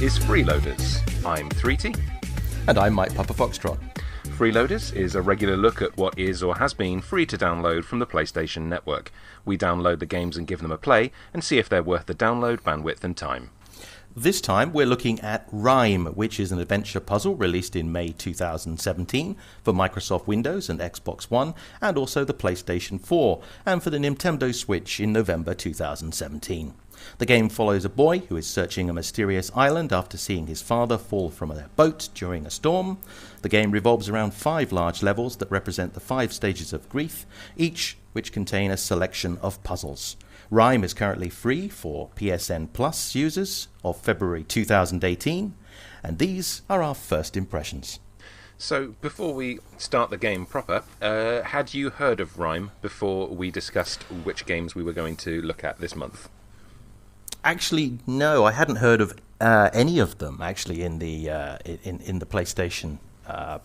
is Freeloaders. I'm 3T. And I'm MikePapaFoxtrot. Freeloaders is a regular look at what is or has been free to download from the PlayStation Network. We download the games and give them a play and see if they're worth the download, bandwidth and time. This time we're looking at RiME, which is an adventure puzzle released in May 2017 for Microsoft Windows and Xbox One, and also the PlayStation 4, and for the Nintendo Switch in November 2017. The game follows a boy who is searching a mysterious island after seeing his father fall from a boat during a storm. The game revolves around 5 large levels that represent the 5 stages of grief, each which contain a selection of puzzles. RiME is currently free for PSN Plus users of February 2018, and these are our first impressions. So, before we start the game proper, had you heard of RiME before we discussed which games we were going to look at this month? Actually, no, I hadn't heard of any of them. Actually, in the PlayStation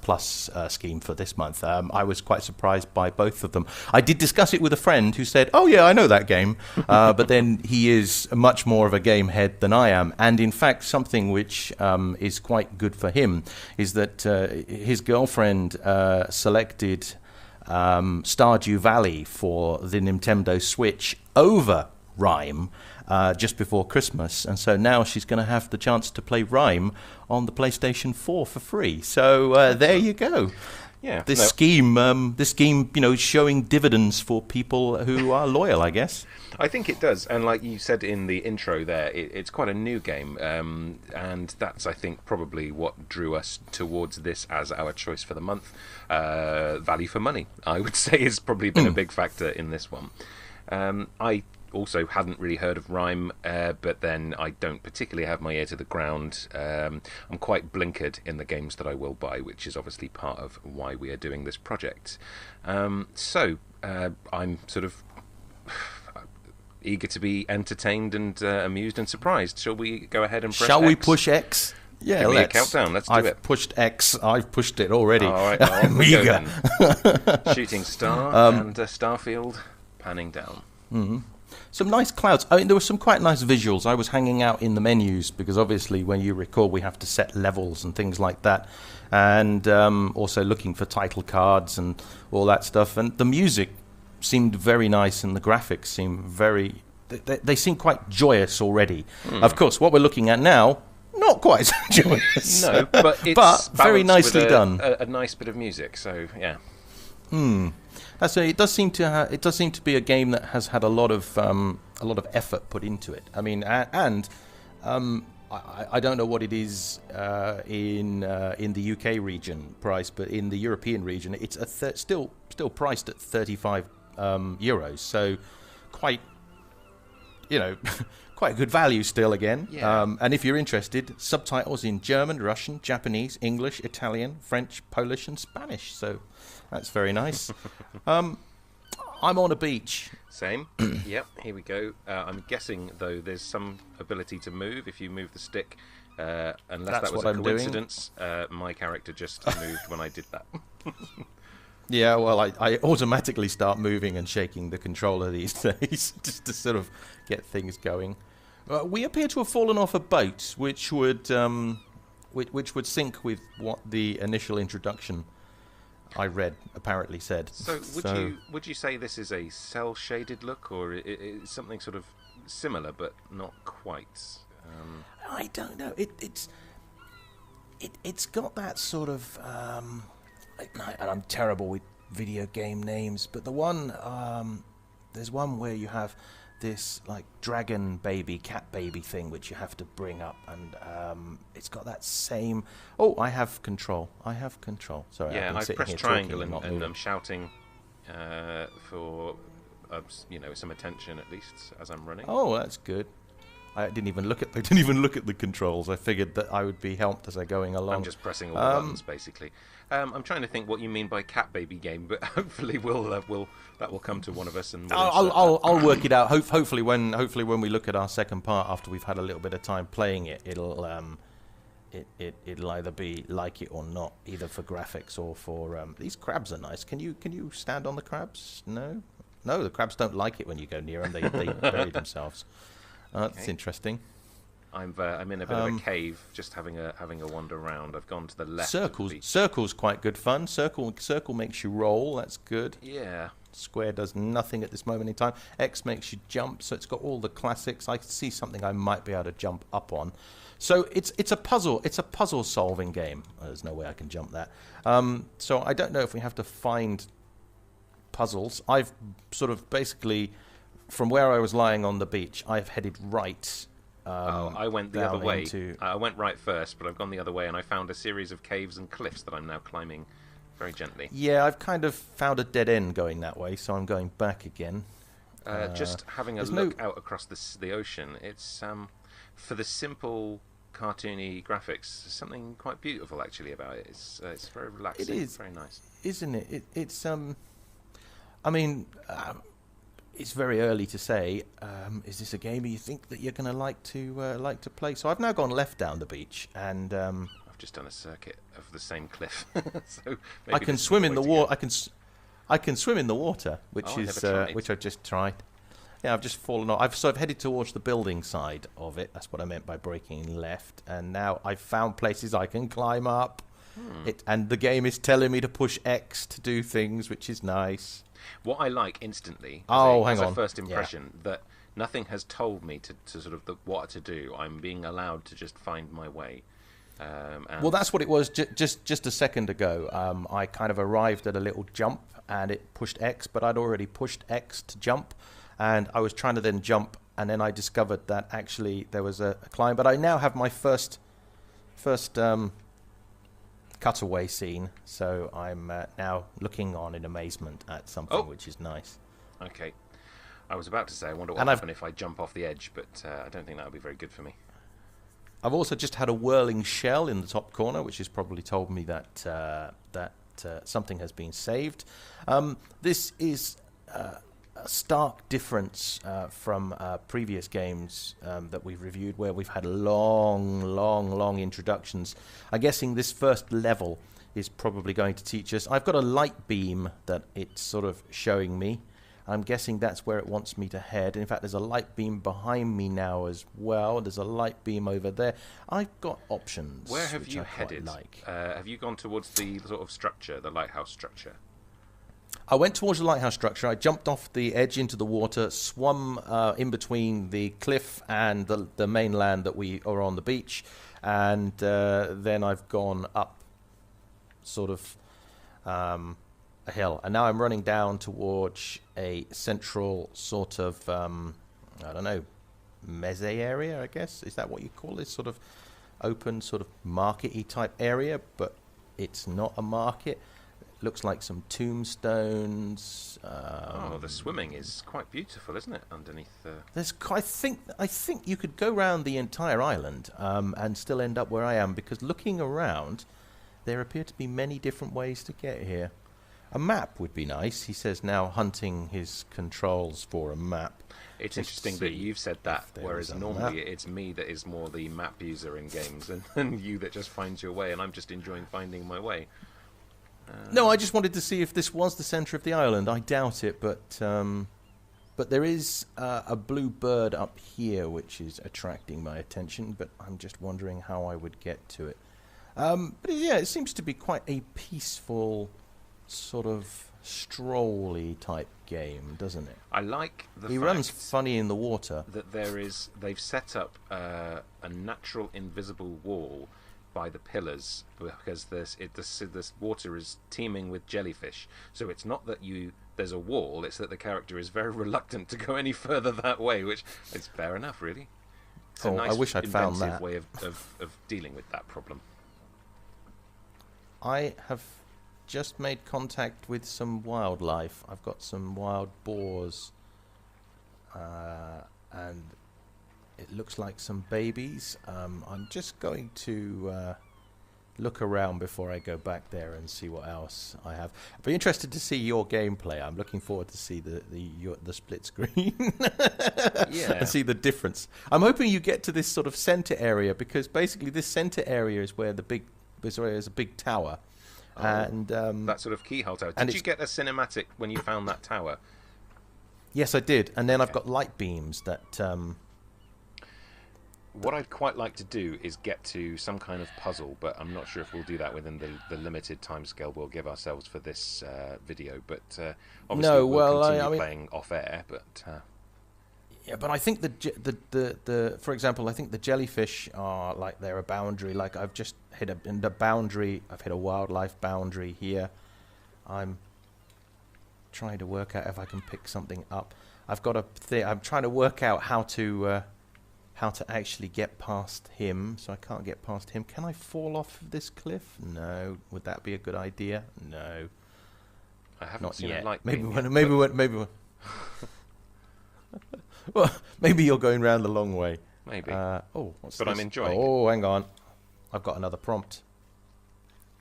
Plus scheme for this month, I was quite surprised by both of them. I did discuss it with a friend who said, "Oh yeah, I know that game," but then he is much more of a game head than I am. And in fact, something which is quite good for him is that his girlfriend selected Stardew Valley for the Nintendo Switch over RiME just before Christmas, and so now she's going to have the chance to play RiME on the PlayStation 4 for free. So there you go. Yeah, this scheme, showing dividends for people who are loyal, I guess. I think it does, and like you said in the intro there, it's quite a new game, and that's, I think, probably what drew us towards this as our choice for the month. Value for money, I would say, has probably been a big factor in this one. I also hadn't really heard of RiME, but then I don't particularly have my ear to the ground. I'm quite blinkered in the games that I will buy, which is obviously part of why we are doing this project. So I'm sort of eager to be entertained and amused and surprised. Shall we go ahead and press Shall we X? Push X? Yeah, Give me a countdown. Let's do it. I've pushed X. I've pushed it already. All right, on we go then. Shooting star and Starfield panning down. Mm-hmm. Some nice clouds. I mean, there were some quite nice visuals. I was hanging out in the menus because obviously when you record we have to set levels and things like that, and also looking for title cards and all that stuff. And the music seemed very nice and the graphics seemed very... They seem quite joyous already. Of course, what we're looking at now, not quite so joyous. No, but it's very nicely done. A nice bit of music, so yeah. It does seem to be a game that has had a lot of effort put into it. I mean, I don't know what it is in the UK region price, but in the European region, it's still priced at 35 euros. So quite quite a good value still again. Yeah. And if you're interested, subtitles in German, Russian, Japanese, English, Italian, French, Polish, and Spanish. So that's very nice. I'm on a beach. Same. Yep, here we go. I'm guessing, though, there's some ability to move if you move the stick. Unless That's that was what a I'm coincidence, my character just moved when I did that. Yeah, well, I automatically start moving and shaking the controller these days just to sort of get things going. We appear to have fallen off a boat, which would sync with what the initial introduction I read apparently said. So would you say this is a cel-shaded look, or it's something sort of similar but not quite? I don't know. It's got that sort of. And I'm terrible with video game names, but there's one where you have this like dragon baby, cat baby thing which you have to bring up, and it's got that same. Oh, I have control. Sorry. Yeah, I've been pressed here triangle talking and I'm shouting for some attention at least as I'm running. Oh, that's good. I didn't even look at the controls. I figured that I would be helped as I'm going along. I'm just pressing all the buttons basically. I'm trying to think what you mean by cat baby game, but hopefully that will come to one of us, and I'll work it out. Hopefully when we look at our second part after we've had a little bit of time playing it, it'll either be like it or not, either for graphics or for these crabs are nice. Can you stand on the crabs? No, the crabs don't like it when you go near them. They bury themselves. That's interesting. I'm in a bit of a cave, just having a wander around. I've gone to the left. Circle's quite good fun. Circle makes you roll. That's good. Yeah. Square does nothing at this moment in time. X makes you jump, so it's got all the classics. I see something I might be able to jump up on. So it's a puzzle. It's a puzzle solving game. There's no way I can jump that. So I don't know if we have to find puzzles. I've sort of basically, from where I was lying on the beach, I've headed right. I went the other way. I went right first, but I've gone the other way, and I found a series of caves and cliffs that I'm now climbing very gently. Yeah, I've kind of found a dead end going that way, so I'm going back again. Just having a look out across the ocean, it's for the simple cartoony graphics, there's something quite beautiful actually about it. It's very relaxing. It is very nice, isn't it? It's I mean, it's very early to say. Is this a game you think that you're going to like to play? So I've now gone left down the beach, and I've just done a circuit of the same cliff. So I can swim in the water. I can swim in the water, which which I've just tried. Yeah, I've just fallen off. I've headed towards the building side of it. That's what I meant by breaking left. And now I've found places I can climb up. And the game is telling me to push X to do things, which is nice. What I like instantly, as a first impression, that nothing has told me to sort of what to do. I'm being allowed to just find my way. Well, that's what it was just a second ago. I kind of arrived at a little jump, and it pushed X, but I'd already pushed X to jump, and I was trying to then jump, and then I discovered that actually there was a climb. But I now have my first cutaway scene, so I'm now looking on in amazement at something which is nice. Okay. I was about to say, I wonder what would happen if I jump off the edge, but I don't think that would be very good for me. I've also just had a whirling shell in the top corner, which has probably told me that something has been saved. This is a stark difference from previous games that we've reviewed, where we've had long introductions. I'm guessing this first level is probably going to teach us. I've got a light beam that it's sort of showing me. I'm guessing that's where it wants me to head. In fact, there's a light beam behind me now as well. There's a light beam over there. I've got options. Where have you headed? Have you gone towards the sort of structure, the lighthouse structure? I went towards the lighthouse structure. I jumped off the edge into the water, swum in between the cliff and the mainland that we are on the beach, and then I've gone up sort of a hill. And now I'm running down towards a central sort of, I don't know, meze area, I guess. Is that what you call this? Sort of open, sort of market-y type area, but it's not a market. Looks like some tombstones. The swimming is quite beautiful, isn't it? Underneath the... I think you could go around the entire island and still end up where I am, because looking around, there appear to be many different ways to get here. A map would be nice. He says now hunting his controls for a map. It's interesting that you've said that, whereas normally it's me that is more the map user in games, and you that just finds your way, and I'm just enjoying finding my way. No, I just wanted to see if this was the centre of the island. I doubt it, but there is a blue bird up here which is attracting my attention, but I'm just wondering how I would get to it. But yeah, it seems to be quite a peaceful, sort of stroll-y type game, doesn't it? I like the fact he runs funny in the water. That they've set up a natural invisible wall by the pillars, because this water is teeming with jellyfish. So it's not that there's a wall, it's that the character is very reluctant to go any further that way, which is fair enough, really. It's a nice, I wish I'd found that way of dealing with that problem. I have just made contact with some wildlife. I've got some wild boars, and it looks like some babies. I'm just going to look around before I go back there and see what else I have. I'd be interested to see your gameplay. I'm looking forward to see the split screen and see the difference. I'm hoping you get to this sort of center area, because basically this center area is where there's a big tower. And that sort of keyhole tower. Did you get a cinematic when you found that tower? Yes, I did. And then I've got light beams that... What I'd quite like to do is get to some kind of puzzle, but I'm not sure if we'll do that within the limited timescale we'll give ourselves for this video. But obviously we'll continue playing off air. But yeah, but I think the for example, I think the jellyfish are like they're a boundary. Like I've just hit a boundary. I've hit a wildlife boundary here. I'm trying to work out if I can pick something up. I've got I'm trying to work out how to actually get past him. So I can't get past him. Can I fall off of this cliff? No. Would that be a good idea? No. I haven't Not seen yet. a light. Maybe when. Well, maybe you're going round the long way. Maybe. What's but this? I'm enjoying. Oh, hang on. I've got another prompt.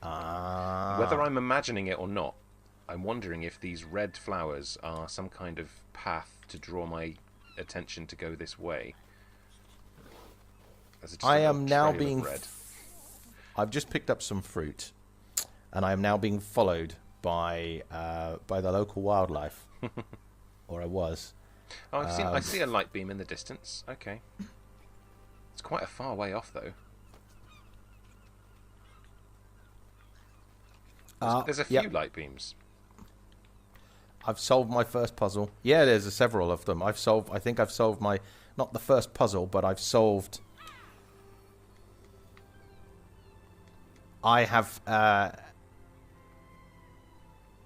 Whether I'm imagining it or not, I'm wondering if these red flowers are some kind of path to draw my attention to go this way. I am now being... I've just picked up some fruit, and I am now being followed by the local wildlife. Or I was. Oh, I see a light beam in the distance. Okay. It's quite a far way off, though. There's a few light beams. I've solved my first puzzle. Yeah, there's several of them. I think I've solved my... Not the first puzzle, but I've solved... I've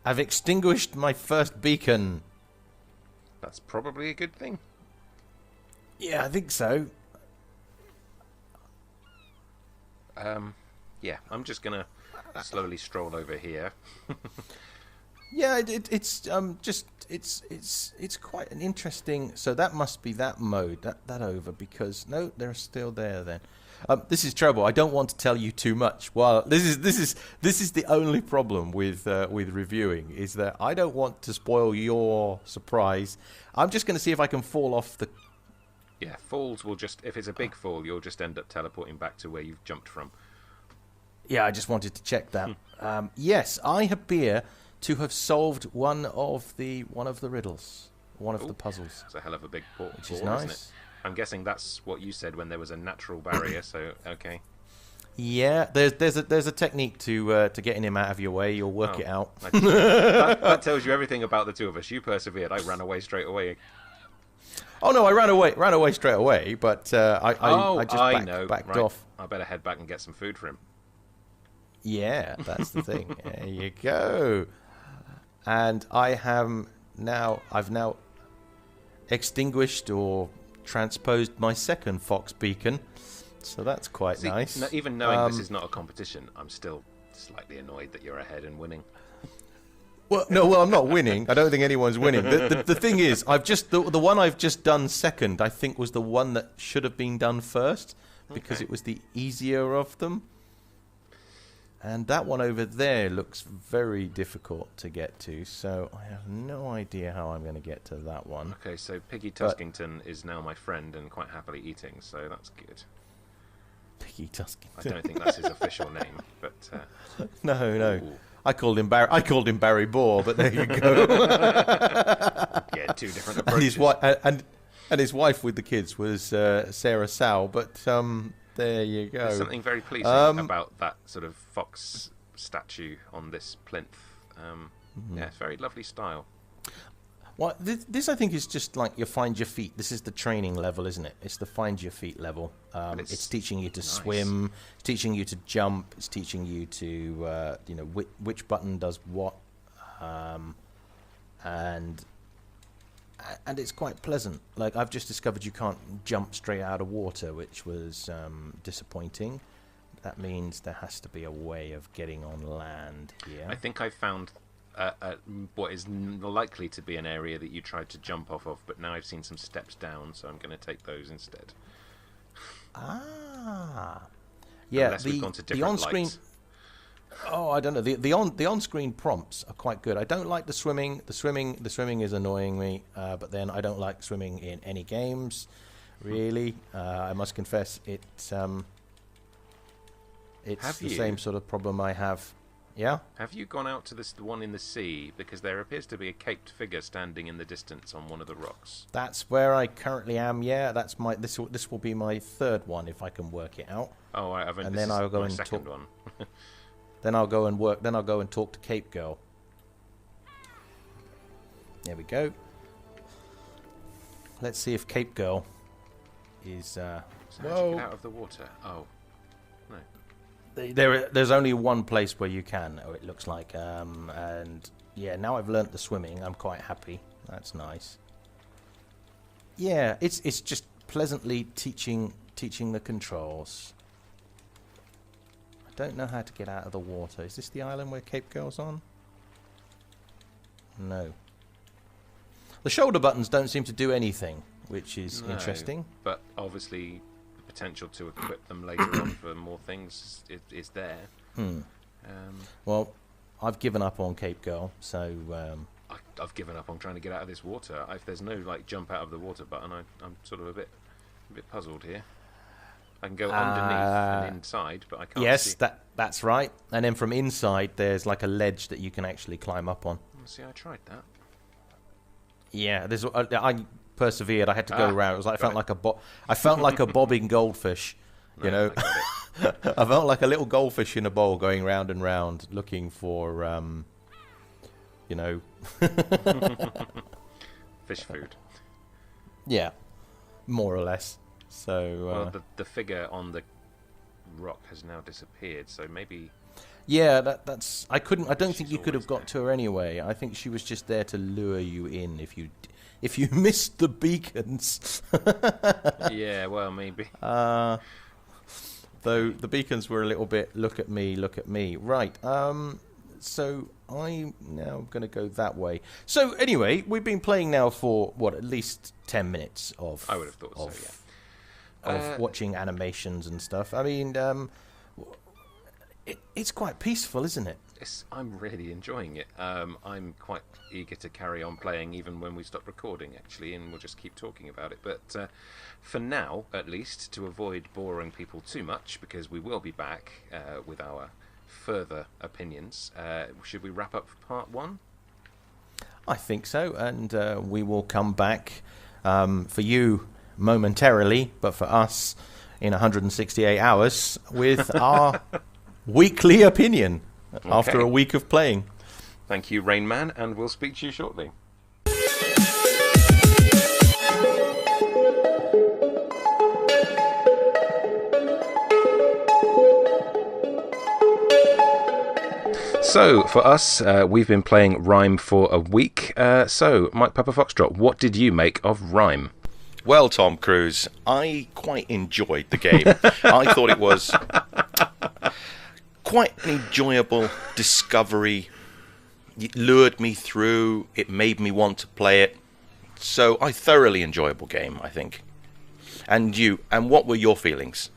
extinguished my first beacon. That's probably a good thing. Yeah, I think so. Yeah, I'm just gonna slowly stroll over here. Yeah, it's quite an interesting. So that must be that mode, that over, because no, they're still there then. This is trouble. I don't want to tell you too much. Well, this is the only problem with reviewing, is that I don't want to spoil your surprise. I'm just going to see if I can fall off the... Yeah, falls will just... If it's a big fall, you'll just end up teleporting back to where you've jumped from. Yeah, I just wanted to check that. Yes, I appear to have solved one of the riddles, one of the puzzles. It's a hell of a big fall, which is nice. Isn't it? I'm guessing that's what you said when there was a natural barrier. So okay. Yeah, there's a technique to getting him out of your way. You'll work it out. That tells you everything about the two of us. You persevered. I ran away straight away. Oh no, I ran away straight away. But I just backed off. I better head back and get some food for him. Yeah, that's the thing. There you go. And I've now extinguished or transposed my second fox beacon, so that's quite nice. Even knowing this is not a competition, I'm still slightly annoyed that you're ahead and winning. Well, I'm not winning. I don't think anyone's winning. The thing is, the one I've just done second, I think, was the one that should have been done first, because it was the easier of them. And that one over there looks very difficult to get to, so I have no idea how I'm going to get to that one. Okay, so Piggy Tuskington is now my friend and quite happily eating, so that's good. Piggy Tuskington. I don't think that's his official name, but... No. Ooh. I called him Barry Bohr, but there you go. Yeah, two different approaches. And his wife with the kids was Sarah Sal, but... there you go. There's something very pleasing about that sort of fox statue on this plinth. Yeah, it's very lovely style. Well, this I think is just like your find your feet. This is the training level, isn't it? It's the find your feet level. It's teaching you to swim. It's teaching you to jump. It's teaching you to which button does what, and it's quite pleasant. Like, I've just discovered you can't jump straight out of water, which was disappointing. That means there has to be a way of getting on land here. I think I found what is likely to be an area that you tried to jump off of, but now I've seen some steps down, so I'm going to take those instead. Yeah. Unless we've gone to different lights. Oh, I don't know. The on-screen prompts are quite good. I don't like the swimming. The swimming is annoying me. But then I don't like swimming in any games, really. I must confess, it's the same sort of problem I have. Yeah? Have you gone out to the one in the sea? Because there appears to be a caped figure standing in the distance on one of the rocks. That's where I currently am, yeah. That's my this will be my third one if I can work it out. Oh, I haven't. And This then is I'll go my and second talk. one. Then I'll go and work. Then I'll go and talk to Cape Girl. There we go. Let's see if Cape Girl is. So how'd you get out of the water? Oh, no. There's only one place where you can. Oh, it looks like. And yeah, now I've learnt the swimming. I'm quite happy. That's nice. Yeah, it's just pleasantly teaching the controls. I don't know how to get out of the water. Is this the island where Cape Girl's on? No. The shoulder buttons don't seem to do anything, which is interesting. But obviously, the potential to equip them later on for more things is there. Well, I've given up on Cape Girl, so... I've given up on trying to get out of this water. If there's no jump out of the water button, I'm sort of a bit puzzled here. I can go underneath and inside, but I can't see. Yes, that's right. And then from inside, there's like a ledge that you can actually climb up on. See, I tried that. Yeah, I persevered. I had to go around. It was like I felt like a bobbing goldfish. You know, I felt like a little goldfish in a bowl going round and round, looking for, you know, fish food. Yeah, more or less. So well, the figure on the rock has now disappeared. So maybe. Yeah, that's. I don't think you could have got to her anyway. I think she was just there to lure you in if you missed the beacons. Yeah, well, maybe. Though the beacons were a little bit look at me. Right. So I'm now going to go that way. So anyway, we've been playing now for at least 10 minutes of. I would have thought so. Yeah. Of watching animations and stuff. I mean, it's quite peaceful, isn't it? I'm really enjoying it. I'm quite eager to carry on playing even when we stop recording, actually, and we'll just keep talking about it. But for now, at least, to avoid boring people too much, because we will be back with our further opinions, should we wrap up part one? I think so, and we will come back for you momentarily, but for us in 168 hours with our weekly opinion after a week of playing. Thank you, Rain Man, and we'll speak to you shortly. So, for us, we've been playing RiME for a week. So, MikePapaFoxtrot, what did you make of RiME? Well, Tom Cruise, I quite enjoyed the game. I thought it was quite an enjoyable discovery. It lured me through. It made me want to play it. So, a thoroughly enjoyable game, I think. And you, and what were your feelings?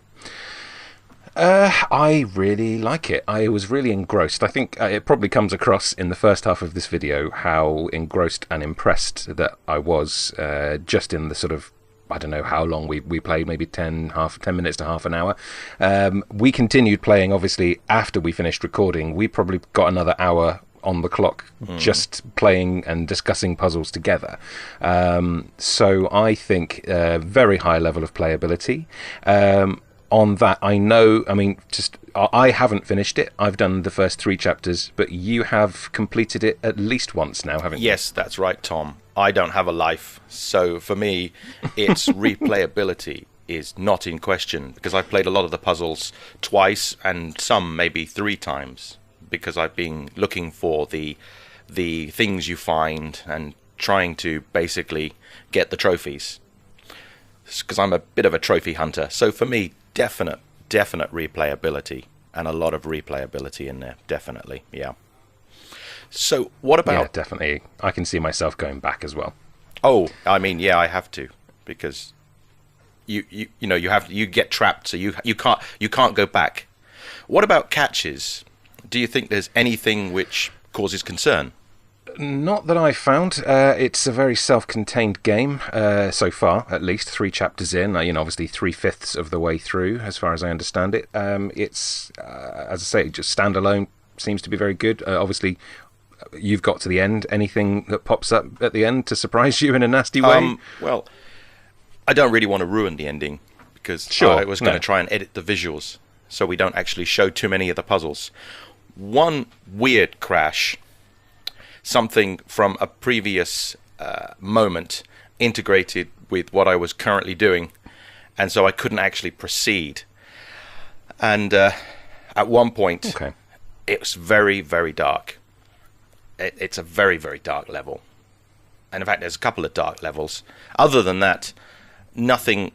I really like it. I was really engrossed. I think it probably comes across in the first half of this video how engrossed and impressed that I was just in the sort of, I don't know how long we played, maybe 10 minutes to half an hour. We continued playing, obviously, after we finished recording. We probably got another hour on the clock just playing and discussing puzzles together. So I think very high level of playability. On that, I haven't finished it. I've done the first 3 chapters, but you have completed it at least once now, haven't you? Yes, that's right, Tom. I don't have a life, so for me, its replayability is not in question, because I've played a lot of the puzzles twice, and some maybe 3 times, because I've been looking for the things you find and trying to basically get the trophies, because I'm a bit of a trophy hunter. So for me, definite replayability, and a lot of replayability in there, definitely, yeah. So what about... Yeah, definitely. I can see myself going back as well. Oh, I mean, yeah, I have to, because you get trapped, so you can't go back. What about catches? Do you think there's anything which causes concern? Not that I've found. It's a very self-contained game so far, at least 3 chapters in. Obviously 3/5 of the way through, as far as I understand it. It's, as I say, just standalone, seems to be very good. Obviously, you've got to the end. Anything that pops up at the end to surprise you in a nasty way? Well, I don't really want to ruin the ending, because I was going to try and edit the visuals so we don't actually show too many of the puzzles. One weird crash, something from a previous moment integrated with what I was currently doing, and so I couldn't actually proceed. And at one point, it was very, very dark. It's a very, very dark level. And in fact, there's a couple of dark levels. Other than that, nothing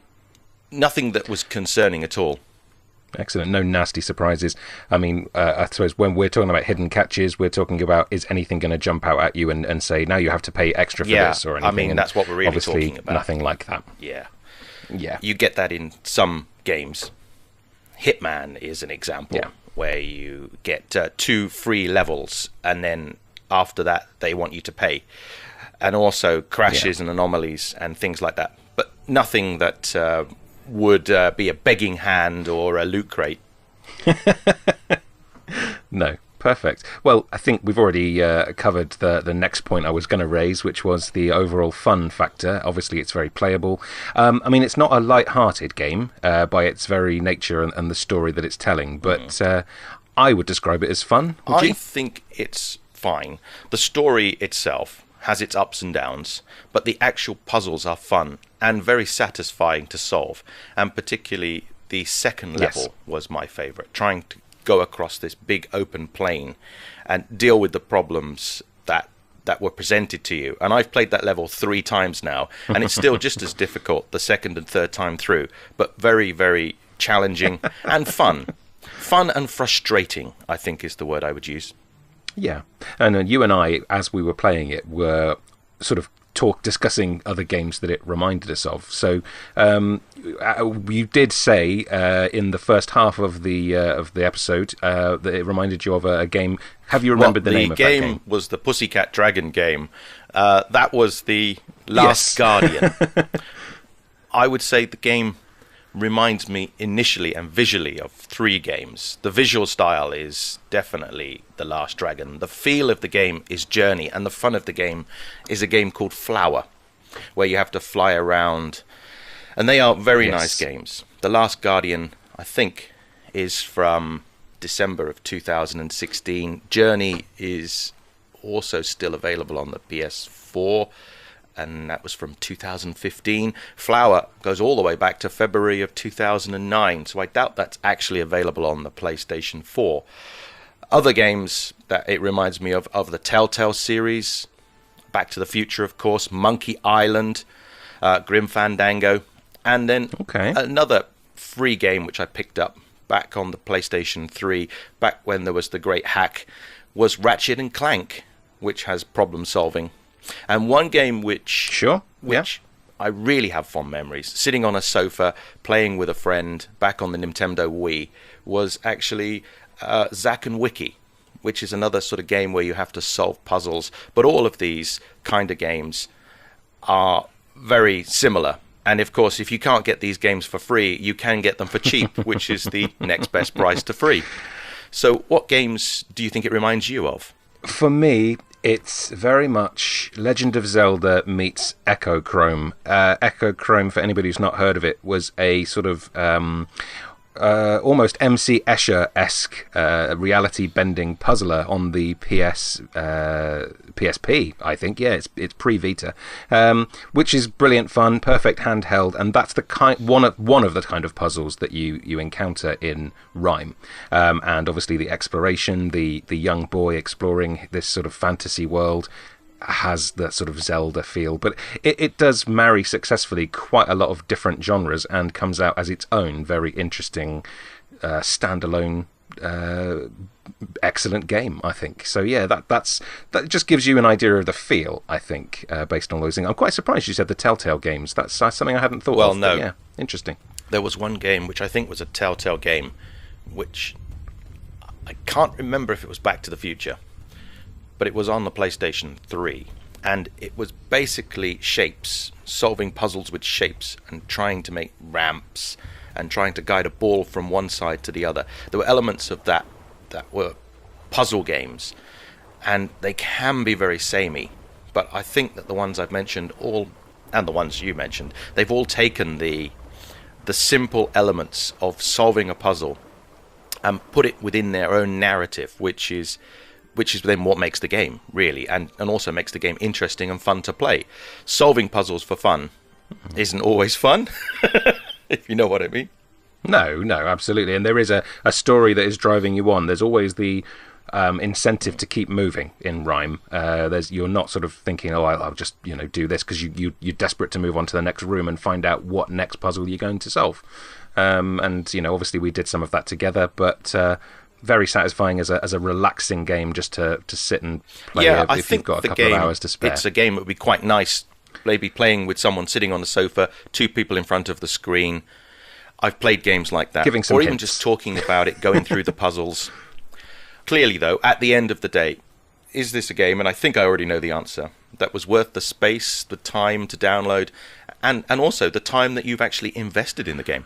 that was concerning at all. Excellent. No nasty surprises. I mean, I suppose when we're talking about hidden catches, we're talking about, is anything going to jump out at you and say, now you have to pay extra for this or anything? I mean, that's what we're really talking about. Nothing like that. Yeah. You get that in some games. Hitman is an example where you get 2 free levels, and then after that they want you to pay. And also crashes and anomalies and things like that. But nothing that would be a begging hand or a loot crate. No. Perfect. Well, I think we've already covered the next point I was going to raise, which was the overall fun factor. Obviously, it's very playable. I mean, it's not a light-hearted game by its very nature and the story that it's telling, but I would describe it as fun. Would you? I think it's fine. The story itself has its ups and downs, but the actual puzzles are fun and very satisfying to solve. And particularly the second level was my favourite, trying to go across this big open plain and deal with the problems that were presented to you. And I've played that level 3 times now, and it's still just as difficult the second and third time through, but very, very challenging and fun. Fun and frustrating, I think, is the word I would use. Yeah. And you and I, as we were playing it, were sort of discussing other games that it reminded us of. So you did say in the first half of the episode that it reminded you of a game. Have you remembered the name of that game? The game was the Pussycat Dragon game. That was the Last Guardian. I would say the game reminds me initially and visually of 3 games. The visual style is definitely The Last Dragon. The feel of the game is Journey, and the fun of the game is a game called Flower, where you have to fly around, and they are very nice games. The Last Guardian, I think, is from December of 2016. Journey is also still available on the PS4, and that was from 2015. Flower goes all the way back to February of 2009, so I doubt that's actually available on the PlayStation 4. Other games that it reminds me of the Telltale series, Back to the Future, of course, Monkey Island, Grim Fandango, and then another free game which I picked up back on the PlayStation 3, back when there was the great hack, was Ratchet and Clank, which has problem solving. And one game which I really have fond memories, sitting on a sofa, playing with a friend back on the Nintendo Wii, was actually Zack and Wiki, which is another sort of game where you have to solve puzzles. But all of these kind of games are very similar. And of course, if you can't get these games for free, you can get them for cheap, which is the next best price to free. So what games do you think it reminds you of? For me, it's very much Legend of Zelda meets Echochrome. Echochrome, for anybody who's not heard of it, was a sort of almost MC Escher-esque reality-bending puzzler on the PSP, I think. Yeah, it's pre-Vita, which is brilliant fun, perfect handheld, and that's the one of the kind of puzzles that you encounter in RiME. And obviously the exploration, the young boy exploring this sort of fantasy world, has that sort of Zelda feel, but it does marry successfully quite a lot of different genres and comes out as its own very interesting standalone excellent game, I think. So yeah, that just gives you an idea of the feel, I think, based on those things. I'm quite surprised you said the Telltale games. That's something I hadn't thought of. Well, no. Yeah, interesting. There was one game which I think was a Telltale game, which I can't remember if it was Back to the Future, but it was on the PlayStation 3, and it was basically shapes, solving puzzles with shapes and trying to make ramps and trying to guide a ball from one side to the other. There were elements of that were puzzle games, and they can be very samey. But I think that the ones I've mentioned, and the ones you mentioned, they've all taken the simple elements of solving a puzzle and put it within their own narrative, which is then what makes the game, really, and also makes the game interesting and fun to play. Solving puzzles for fun isn't always fun, if you know what I mean. No, absolutely. And there is a story that is driving you on. There's always the incentive to keep moving in RiME. You're not sort of thinking, I'll just do this, because you're desperate to move on to the next room and find out what next puzzle you're going to solve. And obviously we did some of that together, but very satisfying as a relaxing game just to sit and play. If you've got a couple of hours to spare. It's a game that would be quite nice, maybe playing with someone sitting on the sofa, 2 people in front of the screen. I've played games like that, or even just talking about it, going through the puzzles. Clearly, though, at the end of the day, is this a game, and I think I already know the answer, that was worth the space, the time to download, and also the time that you've actually invested in the game?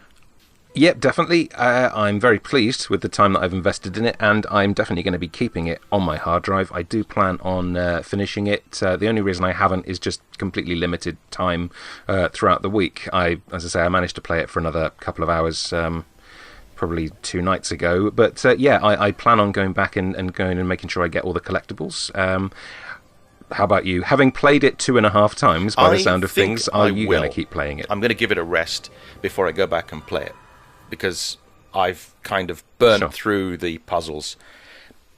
Yep, definitely. I'm very pleased with the time that I've invested in it, and I'm definitely going to be keeping it on my hard drive. I do plan on finishing it. The only reason I haven't is just completely limited time throughout the week. As I say, I managed to play it for another couple of hours, probably 2 nights ago. But I plan on going back and going and making sure I get all the collectibles. How about you? Having played it 2.5 times, by the sound of things, are you going to keep playing it? I'm going to give it a rest before I go back and play it, because I've kind of burnt through the puzzles.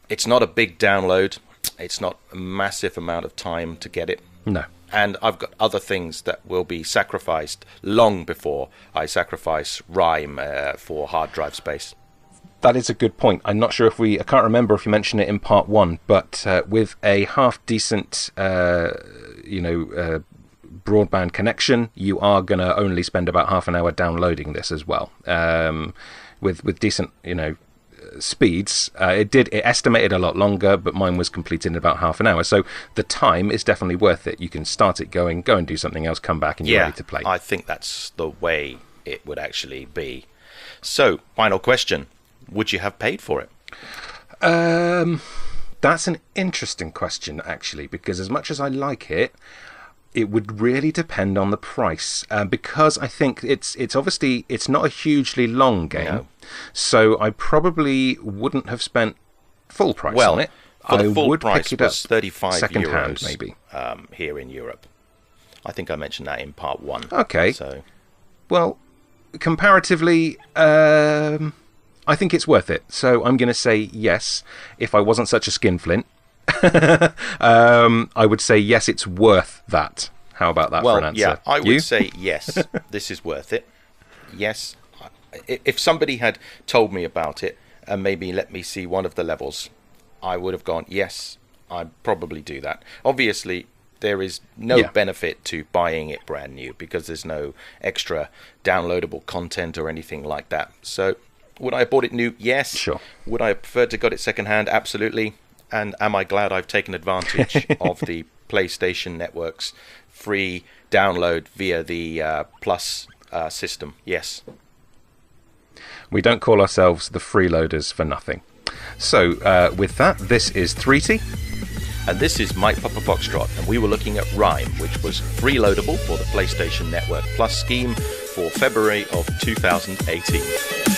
It's not a big download. It's not a massive amount of time to get it. No. And I've got other things that will be sacrificed long before I sacrifice RiME for hard drive space. That is a good point. I'm not sure I can't remember if you mentioned it in part 1, but with a half-decent, broadband connection, you are going to only spend about half an hour downloading this as well. With decent, speeds, it estimated a lot longer, but mine was completed in about half an hour. So the time is definitely worth it. You can start it going, go and do something else, come back, and you're ready to play. I think that's the way it would actually be. So, final question. Would you have paid for it? That's an interesting question, actually, because as much as I like it, it would really depend on the price, because I think it's obviously it's not a hugely long game, so I probably wouldn't have spent full price on it. For the I full would price pick it up was 35 second euros, hand, maybe here in Europe. I think I mentioned that in part 1. Okay. So, well, comparatively, I think it's worth it. So I'm going to say yes. If I wasn't such a skinflint, I would say yes, it's worth that. How about that for an answer? Yeah, I would say yes, this is worth it. Yes. If somebody had told me about it and maybe let me see one of the levels, I would have gone, yes, I'd probably do that. Obviously, there is no benefit to buying it brand new because there's no extra downloadable content or anything like that. So, would I have bought it new? Yes. Sure. Would I have preferred to got it secondhand? Absolutely. And am I glad I've taken advantage of the PlayStation Network's free download via the Plus system? Yes. We don't call ourselves the Freeloaders for nothing. So, with that, this is 3T. And this is MikePapaFoxtrot, and we were looking at RiME, which was freeloadable for the PlayStation Network Plus scheme for February of 2018.